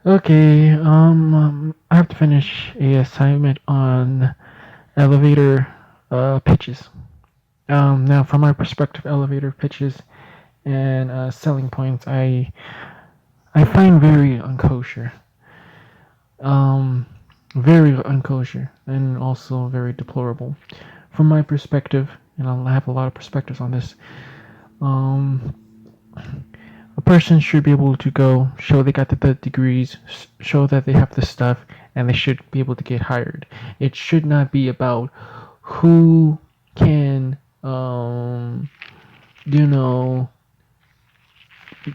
Okay, I have to finish a assignment on elevator pitches. Now, from my perspective, elevator pitches and selling points, I find very unkosher. Um, very unkosher and also very deplorable. From my perspective, and I'll have a lot of perspectives on this. Um, a person should be able to go show they got the degrees, show that they have the stuff, and they should be able to get hired. It should not be about who can, you know,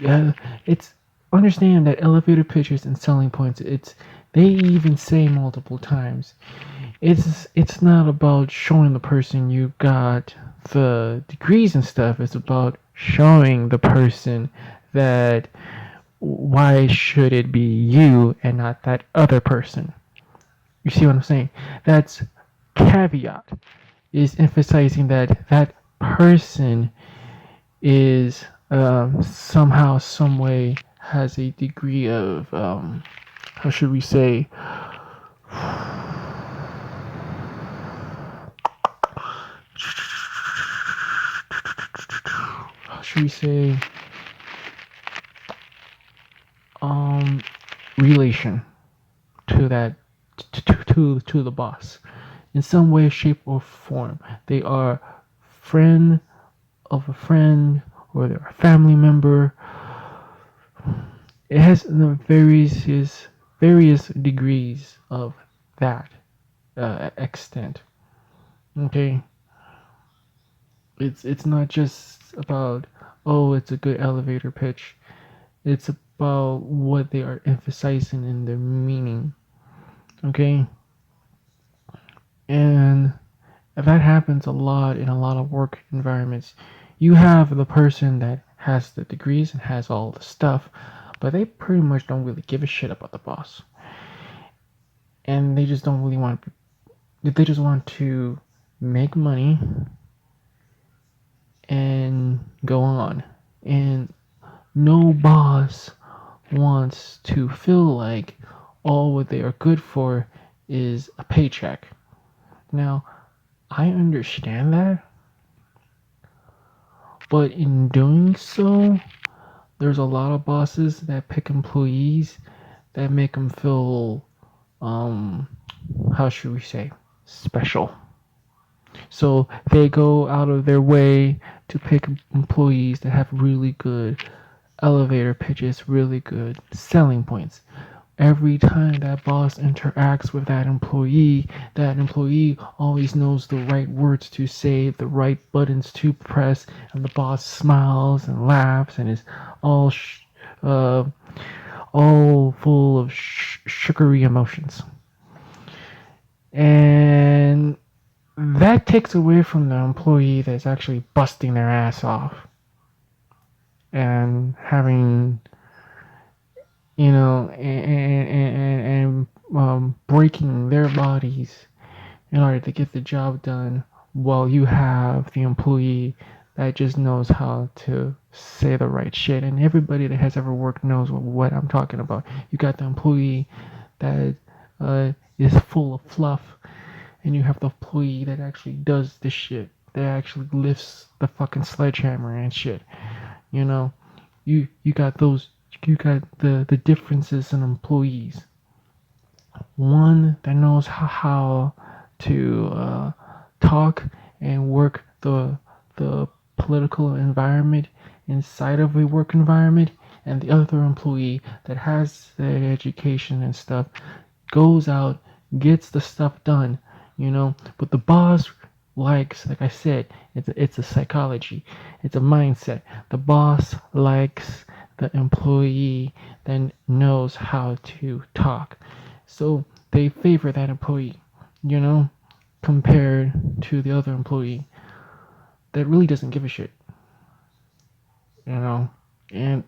uh, it's understand that elevator pitches and selling points. It's they even say multiple times. It's not about showing the person you got the degrees and stuff. It's about showing the person that why should it be you and not that other person? You see what I'm saying? That's caveat is emphasizing that that person is somehow, some way has a degree of how should we say? How should we say? Um, relation to that to the boss in some way, shape, or form. They are friend of a friend or they're a family member. It has various degrees of that extent. Okay, it's not just about oh it's a good elevator pitch. It's about what they are emphasizing in their meaning. Okay, and that happens a lot in a lot of work environments. You have the person that has the degrees and has all the stuff, but they pretty much don't really give a shit about the boss. And they just don't really want they just want to make money and go on. And no boss wants to feel like all what they are good for is a paycheck. Now, I understand that, but in doing so, there's a lot of bosses that pick employees that make them feel, um, how should we say, special. So they go out of their way to pick employees that have really good elevator pitches, really good selling points. Every time that boss interacts with that employee always knows the right words to say, the right buttons to press, and the boss smiles and laughs and is all uh, all full of sugary emotions. And that takes away from the employee that's actually busting their ass off and having and breaking their bodies in order to get the job done while you have the employee that just knows how to say the right shit. And everybody that has ever worked knows what I'm talking about. You got the employee that is full of fluff, and you have the employee that actually does the shit, that actually lifts the fucking sledgehammer and shit. You know, you got those. You got the differences in employees. One that knows how to talk and work the political environment inside of a work environment, and the other employee that has the education and stuff goes out, gets the stuff done, but the boss likes, like I said, it's a psychology, it's a mindset. The boss likes the employee that knows how to talk. So they favor that employee, you know, compared to the other employee that really doesn't give a shit, you know. And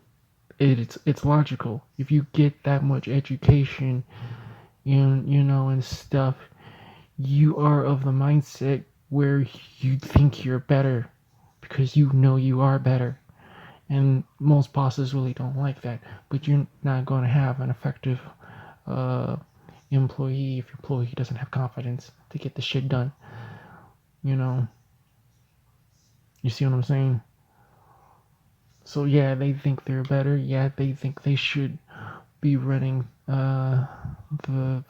it's logical. If you get that much education, and stuff, you are of the mindset where you think you're better because you know you are better. And most bosses really don't like that. But you're not going to have an effective uh, employee if your employee doesn't have confidence to get the shit done. You know, you see what I'm saying? So yeah, they think they're better. Yeah, they think they should be running the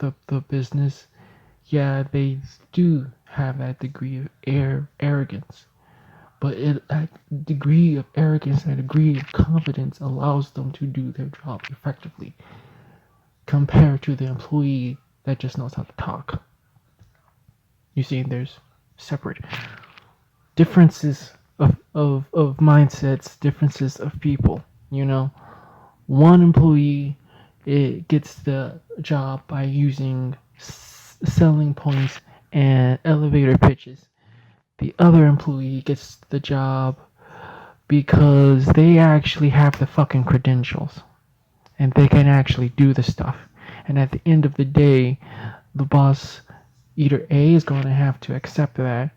business. Yeah, they do have that degree of arrogance, but that degree of arrogance and a degree of confidence allows them to do their job effectively compared to the employee that just knows how to talk. You see, there's separate differences of mindsets, differences of people. You know, one employee it gets the job by using selling points and elevator pitches. The other employee gets the job because they actually have the fucking credentials and they can actually do the stuff. And at the end of the day, the boss either A is going to have to accept that,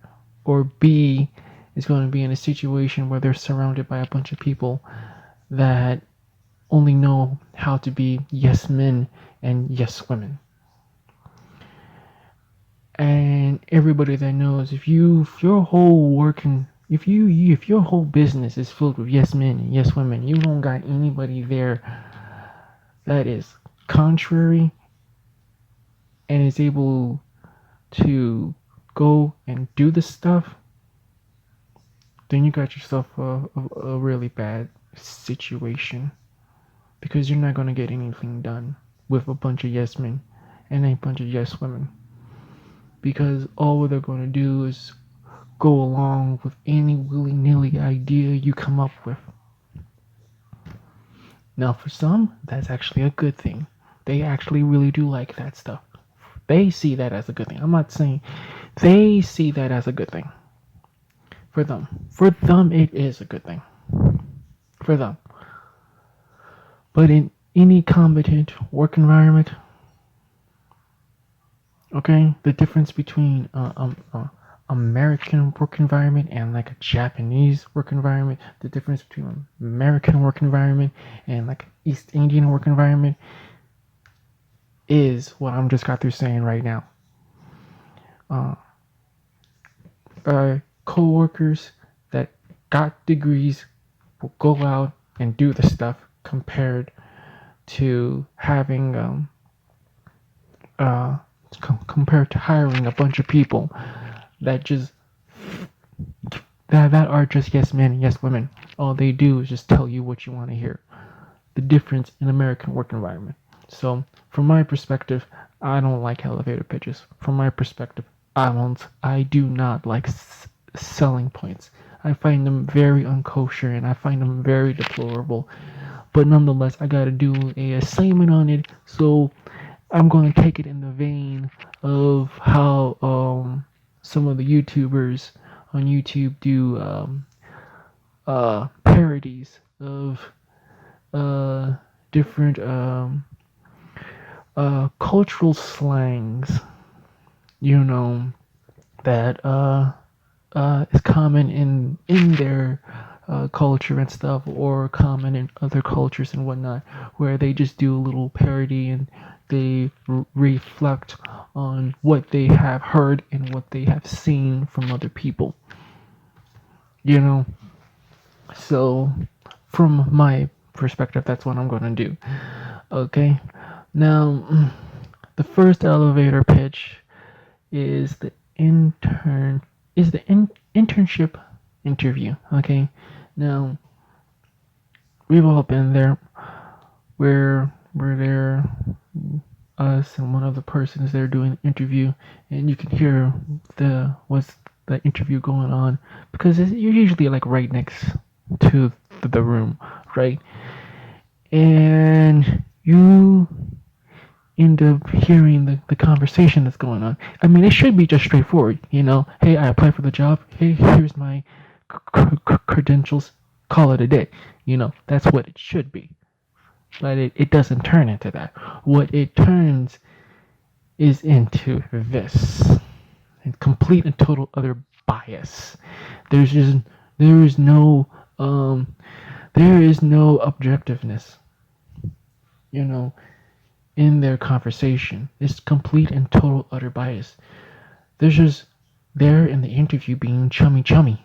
or B is going to be in a situation where they're surrounded by a bunch of people that only know how to be yes men and yes women. And everybody that knows if your whole working if your whole business is filled with yes men and yes women, you don't got anybody there that is contrary and is able to go and do the stuff, then you got yourself a really bad situation because you're not going to get anything done with a bunch of yes men and a bunch of yes women, because all they're going to do is go along with any willy-nilly idea you come up with. Now for some, that's actually a good thing. They actually really do like that stuff. They see that as a good thing. I'm not saying they see that as a good thing. For them. For them, it is a good thing. For them. But in any competent work environment, okay, the difference between American work environment and like a Japanese work environment, the difference between American work environment and like East Indian work environment is what I'm just got through saying right now. Co-workers that got degrees will go out and do the stuff compared to having compared to hiring a bunch of people that just that are just yes men and yes women. All they do is just tell you what you want to hear. The difference in American work environment. So from my perspective, I don't like elevator pitches. From my perspective, I do not like selling points. I find them very unkosher and I find them very deplorable. But nonetheless, I gotta do a assignment on it, so I'm gonna take it in the vein of how some of the YouTubers on YouTube do parodies of different cultural slangs, you know, that is common in their culture and stuff, or common in other cultures and whatnot, where they just do a little parody and they reflect on what they have heard and what they have seen from other people. You know, so from my perspective, that's what I'm gonna do. Okay, now the first elevator pitch is the internship interview. Okay, now we've all been there. We're there, us and one other person is there doing the interview, and you can hear what's the interview going on because you're usually like right next to the room, right? And you end up hearing the conversation that's going on. I mean, it should be just straightforward, you know. Hey, I applied for the job. Hey, here's my credentials. Call it a day. You know, that's what it should be. But it doesn't turn into that. What it turns is into this. And complete and total other bias. There is no There is no objectiveness, you know, in their conversation. It's complete and total utter bias. They're just there in the interview being chummy chummy,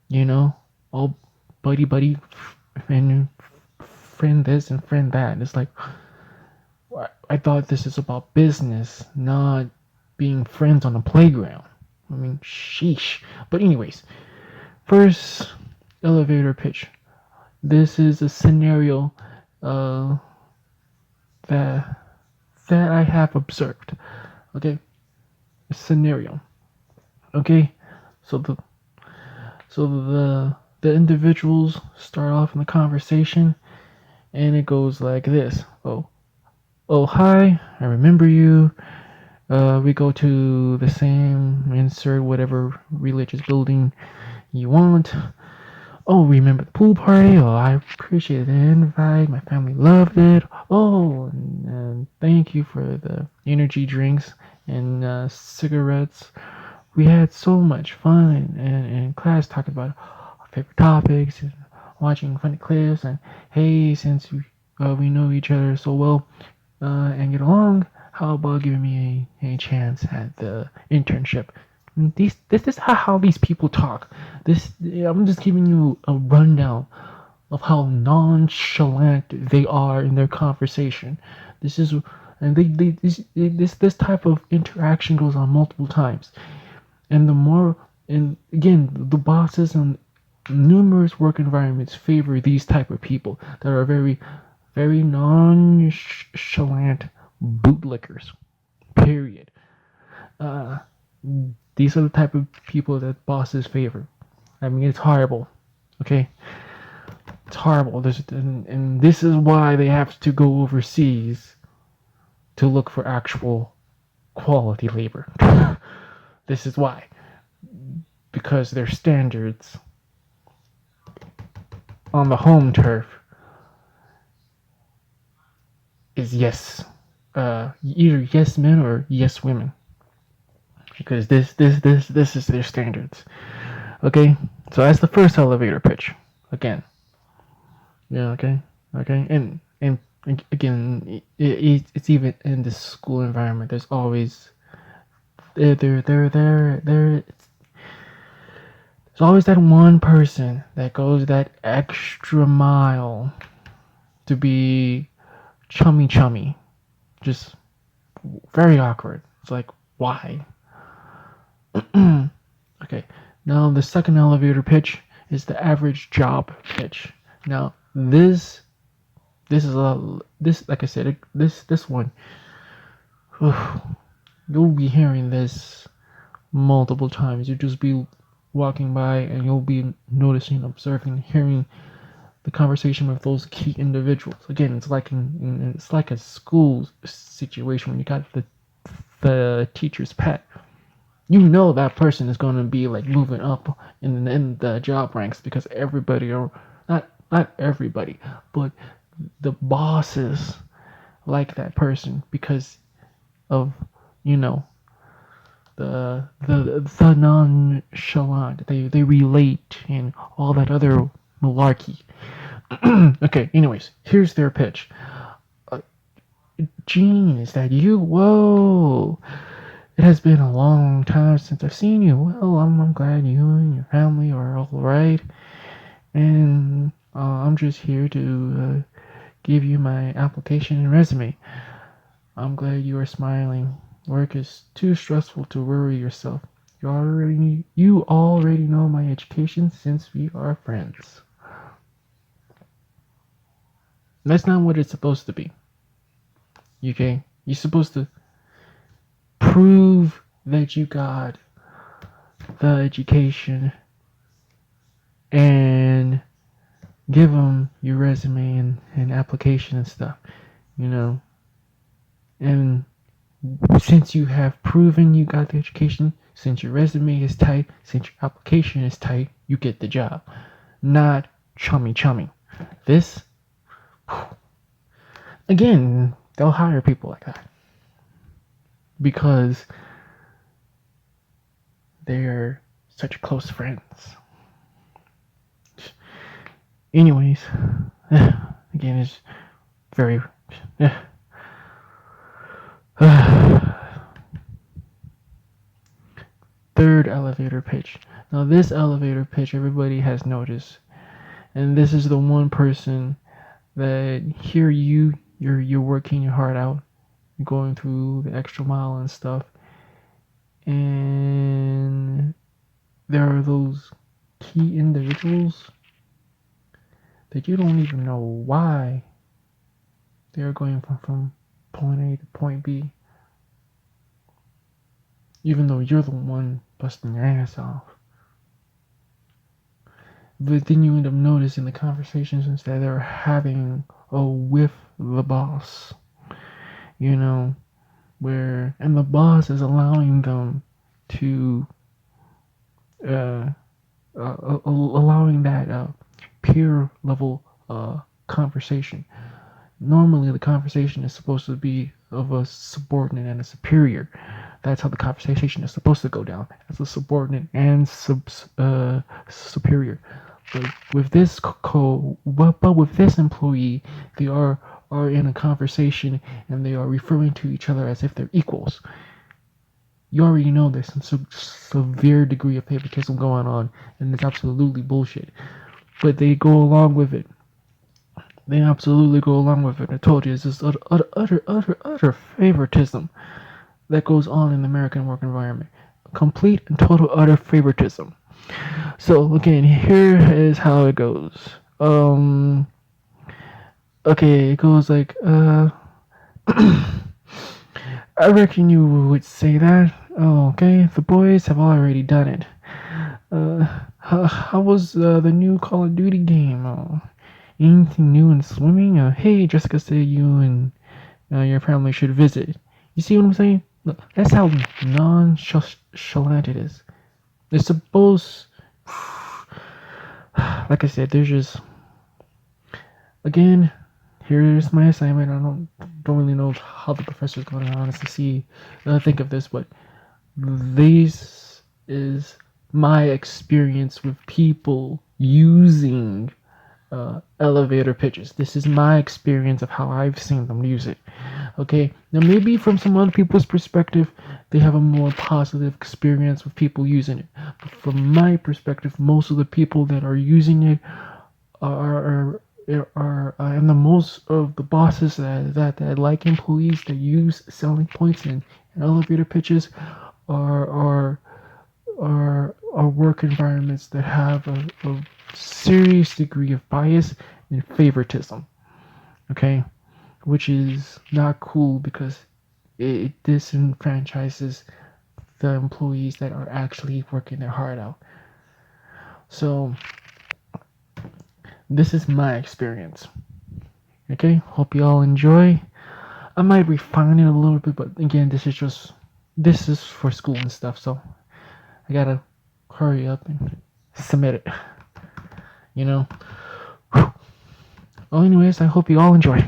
you know, all buddy buddy and friend this and friend that. It's like, I thought this is about business, not being friends on a playground. I mean, sheesh. But anyways, first elevator pitch. This is a scenario uh, that I have observed. Okay, a scenario. Okay, so the individuals start off in the conversation, and it goes like this. Oh hi, I remember you. We go to the same insert whatever religious building you want. Oh, remember the pool party? Oh, I appreciate the invite. My family loved it. Oh, and thank you for the energy drinks and cigarettes. We had so much fun in class talking about our favorite topics and watching funny clips. And hey, since we know each other so well and get along, how about giving me a chance at the internship? This is how these people talk. I'm just giving you a rundown of how nonchalant they are in their conversation. This is and this type of interaction goes on multiple times. And the more and again the bosses and numerous work environments favor these type of people that are very nonchalant bootlickers. Period. Uh, these are the type of people that bosses favor. I mean, it's horrible. Okay, it's horrible. And this is why they have to go overseas to look for actual quality labor. This is why, because their standards on the home turf is either yes men or yes women, because this is their standards. Okay, so that's the first elevator pitch. Again, yeah, okay, and again, it's even in the school environment. There's always there's always that one person that goes that extra mile to be chummy, just very awkward. It's like, why? Okay, now the second elevator pitch is the average job pitch. Now this is a this like I said this one you'll be hearing this multiple times. You'll just be walking by and you'll be noticing, observing, hearing the conversation with those key individuals. Again, it's like a school situation when you got the teacher's pet. You know that person is going to be like moving up in the job ranks because everybody, or not everybody, but the bosses like that person because of you know the nonchalant they relate and all that other malarkey. Okay, anyways, here's their pitch. uh, Gene, is that you? Whoa, it has been a long time since I've seen you. Well, I'm glad you and your family are all right, and I'm just here to give you my application and resume. I'm glad you are smiling. Work is too stressful to worry yourself. You already know my education since we are friends. That's not what it's supposed to be. Okay? You're supposed to prove that you got the education and give them your resume and application and stuff, you know. And since you have proven you got the education, since your resume is tight, since your application is tight, you get the job. Not chummy. This, again, they'll hire people like that because they're such close friends. Anyways, again, it's very. Third elevator pitch. Now, this elevator pitch everybody has noticed, and this is the one person that here you're working your heart out, you're going through the extra mile and stuff, and there are those key individuals that you don't even know why they're going from point A to point B, even though you're the one busting your ass off. But then you end up noticing the conversations that they're having with the boss, you know, and the boss is allowing them to, allowing that peer level conversation. Normally, the conversation is supposed to be of a subordinate and a superior. That's how the conversation is supposed to go down, as a subordinate and superior. But with this but with this employee, they are in a conversation and they are referring to each other as if they're equals. You already know there's some severe degree of favoritism going on, and it's absolutely bullshit. But they go along with it. They absolutely go along with it. I told you, it's just utter favoritism that goes on in the American work environment. Complete and total utter favoritism. So again, here is how it goes. Okay, it goes like, I reckon you would say that. Oh, okay, the boys have already done it. How was the new Call of Duty game? Anything new in swimming? Hey, Jessica said you and your family should visit. You see what I'm saying? Look, that's how nonchalant it is. They're supposed, like I said, there's just, again, here's my assignment. I don't really know how the professor's going to honestly think of this, but this is my experience with people using elevator pitches. This is my experience of how I've seen them use it. Okay, now maybe from some other people's perspective, they have a more positive experience with people using it. But from my perspective, most of the people that are using it are and the most of the bosses that like employees that use selling points and elevator pitches are work environments that have a serious degree of bias and favoritism. Okay, which is not cool because it disenfranchises the employees that are actually working their heart out. So this is my experience. Okay, hope you all enjoy. I might refine it a little bit, but again, this is for school and stuff, so I gotta hurry up and submit it. You know. Well, anyways, I hope you all enjoy.